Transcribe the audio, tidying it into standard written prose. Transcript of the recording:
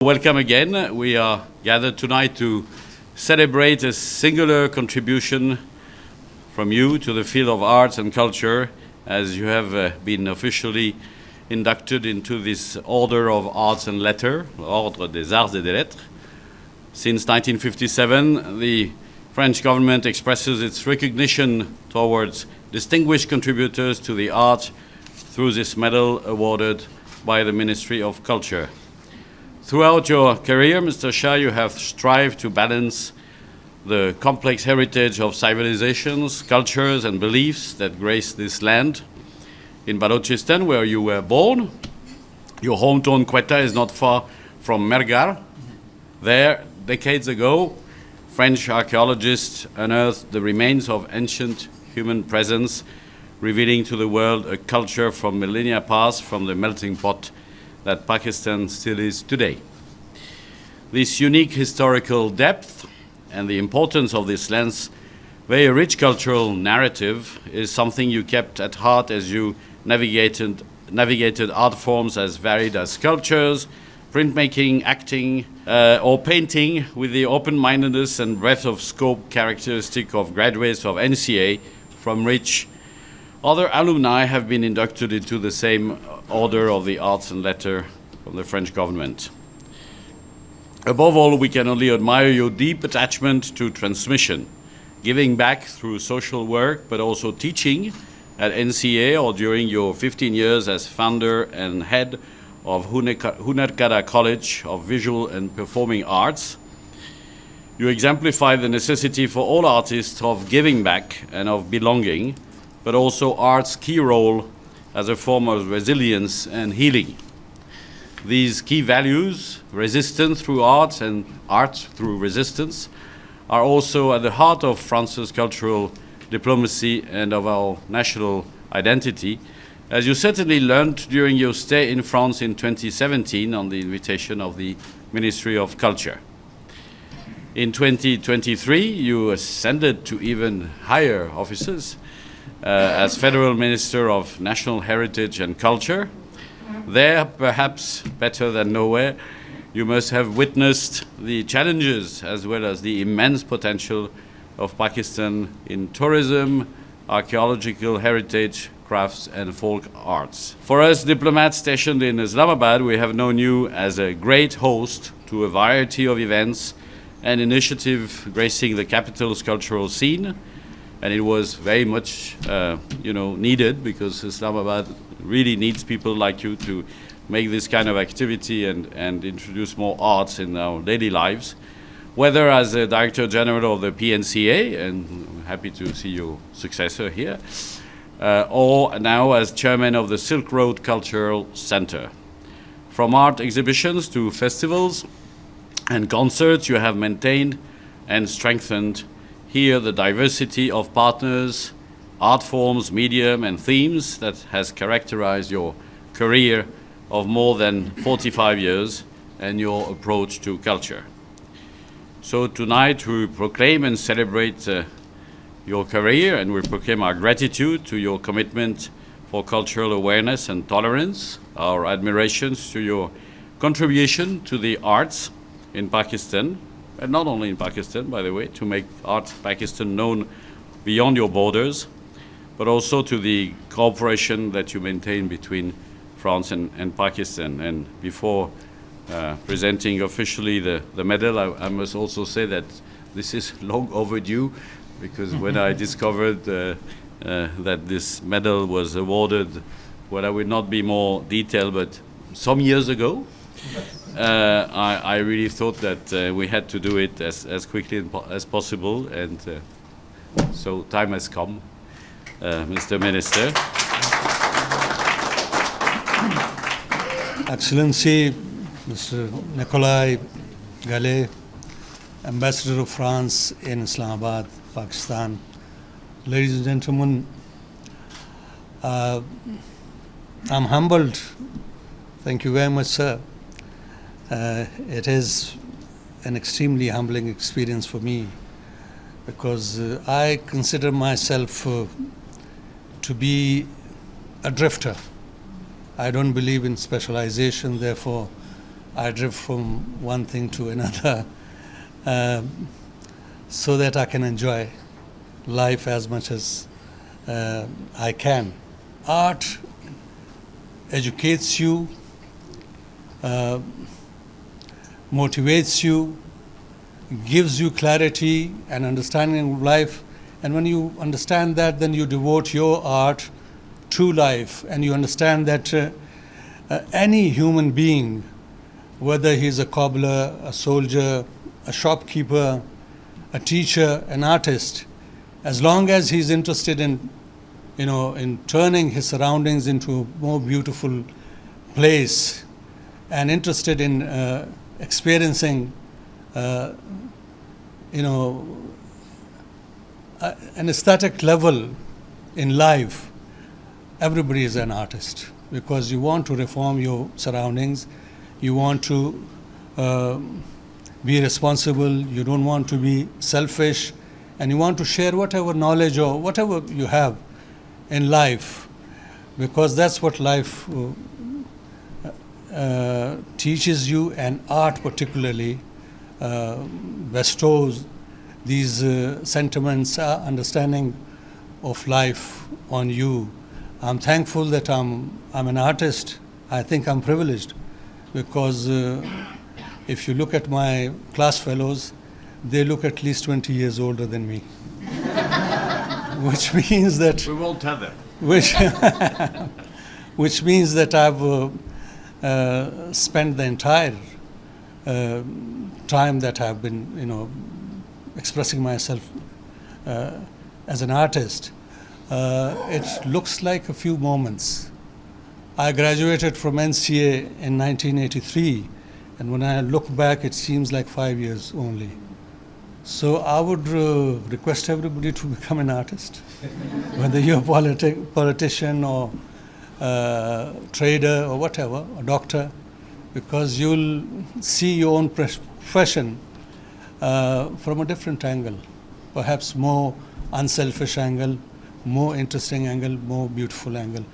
Welcome again. We are gathered tonight to celebrate a singular contribution from you to the field of arts and culture, as you have been officially inducted into this Order of Arts and Letters, Ordre des Arts et des Lettres. Since 1957, the French government expresses its recognition towards distinguished contributors to the art through this medal awarded by the Ministry of Culture. Throughout your career, Mr. Shah, you have strived to balance the complex heritage of civilizations, cultures, and beliefs that grace this land. In Balochistan, where you were born, your hometown Quetta is not far from Mergar. There, decades ago, French archaeologists unearthed the remains of ancient human presence, revealing to the world a culture from millennia past from the melting pot that Pakistan still is today. This unique historical depth and the importance of this land's very rich cultural narrative is something you kept at heart as you navigated art forms as varied as sculptures, printmaking, acting, or painting, with the open-mindedness and breadth of scope characteristic of graduates of NCA, from which other alumni have been inducted into the same Order of the Arts and Letters from the French government. Above all, we can only admire your deep attachment to transmission, giving back through social work, but also teaching at NCA or during your 15 years as founder and head of Hunarkada College of Visual and Performing Arts. You exemplify the necessity for all artists of giving back and of belonging, but also art's key role as a form of resilience and healing. These key values, resistance through art and art through resistance, are also at the heart of France's cultural diplomacy and of our national identity, as you certainly learned during your stay in France in 2017 on the invitation of the Ministry of Culture. In 2023, you ascended to even higher offices as Federal Minister of National Heritage and Culture. There, perhaps better than nowhere, you must have witnessed the challenges as well as the immense potential of Pakistan in tourism, archaeological heritage, crafts, and folk arts. For us diplomats stationed in Islamabad, we have known you as a great host to a variety of events and initiatives gracing the capital's cultural scene. And it was very much, needed, because Islamabad really needs people like you to make this kind of activity and introduce more arts in our daily lives. Whether as a Director General of the PNCA, and I'm happy to see your successor here, or now as Chairman of the Silk Road Cultural Center. From art exhibitions to festivals and concerts, you have maintained and strengthened here the diversity of partners, art forms, medium, and themes that has characterized your career of more than 45 years and your approach to culture. So tonight we proclaim and celebrate your career, and we proclaim our gratitude to your commitment for cultural awareness and tolerance, our admirations to your contribution to the arts in Pakistan, and not only in Pakistan, by the way, to make art Pakistan known beyond your borders, but also to the cooperation that you maintain between France and Pakistan. And before presenting officially the medal, I must also say that this is long overdue, because when I discovered that this medal was awarded, well, I will not be more detailed, but some years ago, I really thought that we had to do it as quickly as possible, and so time has come, Mr. Minister. Excellency, Mr. Nikolai Gale, Ambassador of France in Islamabad, Pakistan. Ladies and gentlemen, I'm humbled. Thank you very much, sir. It is an extremely humbling experience for me, because I consider myself to be a drifter. I don't believe in specialization, therefore I drift from one thing to another so that I can enjoy life as much as I can. Art educates you, motivates you, gives you clarity and understanding of life. And when you understand that, then you devote your art to life, and you understand that any human being, whether he's a cobbler, a soldier, a shopkeeper, a teacher, an artist, as long as he's interested in, in turning his surroundings into a more beautiful place, and interested in experiencing, an aesthetic level in life, everybody is an artist, because you want to reform your surroundings, you want to be responsible, you don't want to be selfish, and you want to share whatever knowledge or whatever you have in life, because that's what life teaches you, and art particularly bestows these sentiments, understanding of life on you. I'm thankful that I'm an artist. I think I'm privileged, because if you look at my class fellows, they look at least 20 years older than me. Which means that... We won't tell them. Which means that I've spent the entire time that I've been, expressing myself as an artist. It looks like a few moments. I graduated from NCA in 1983, and when I look back, it seems like 5 years only. So I would request everybody to become an artist, whether you're a politician or trader or whatever, a doctor, because you'll see your own profession from a different angle, perhaps more unselfish angle, more interesting angle, more beautiful angle.